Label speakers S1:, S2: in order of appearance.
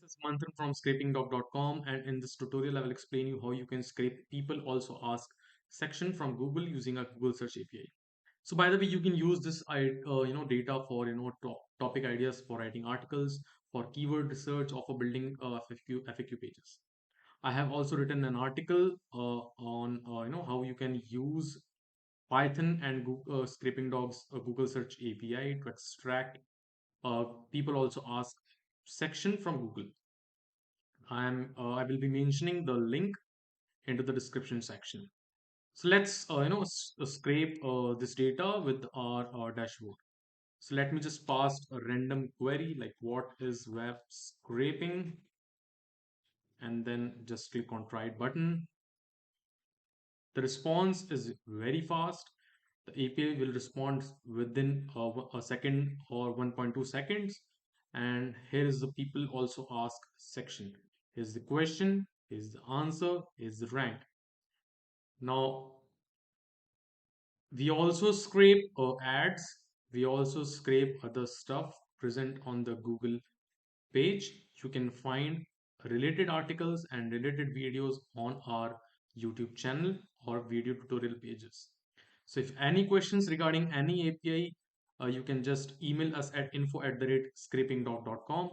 S1: This is Manthan from Scrapingdog.com, and in this tutorial I will explain you how you can scrape people also ask section from Google using a Google search API. So by the way, you can use this data for topic ideas for writing articles, for keyword research, or for building FAQ pages. I have also written an article on how you can use Python and Google, Scraping Dog's Google search API to extract people also ask section from Google. I will be mentioning the link into the description section. So let's scrape this data with our dashboard. So let me just pass a random query like what is web scraping, and then just click on try it button. The response is very fast. The API will respond within a second or 1.2 seconds. And here is the people also ask section. Here's the question, here's the answer, here's the rank. Now, we also scrape ads. We also scrape other stuff present on the Google page. You can find related articles and related videos on our YouTube channel or video tutorial pages. So if any questions regarding any API, you can just email us at info@scrapingdog.com.